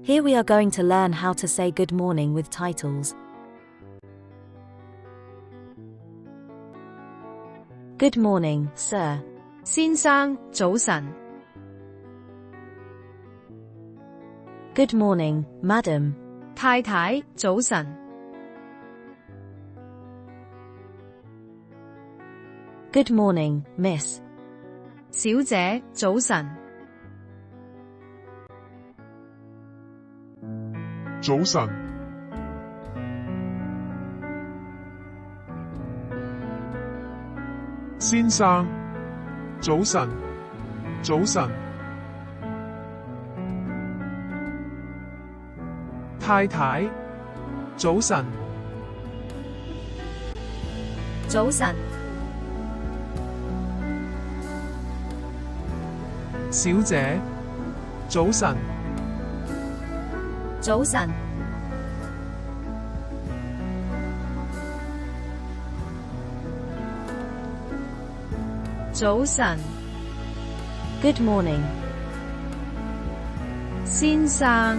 Here we are going to learn how to say good morning with titles. Good morning, sir. 先生，早晨。Good morning, madam. 太太，早晨。Good morning, miss. 小姐，早晨。早晨，先生，早晨，早晨，太太，早晨，早晨。小姐，早晨，早晨。早晨。Good morning, 先生。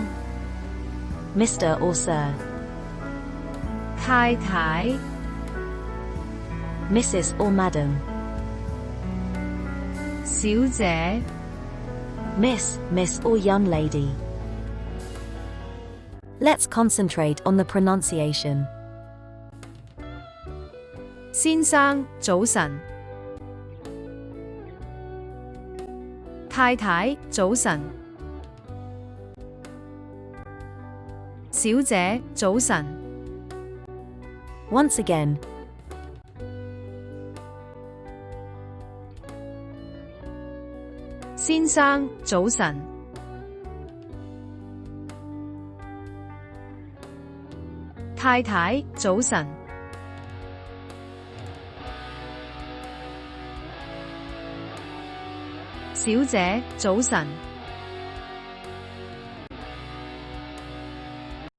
Mr. or sir. 太太。Mrs. or madam. 小姐。Miss or young lady. Let's concentrate on the pronunciation. 先生，早晨。太太，早晨。小姐，早晨。Once again. 先生，早晨。太太，早晨。小姐，早晨。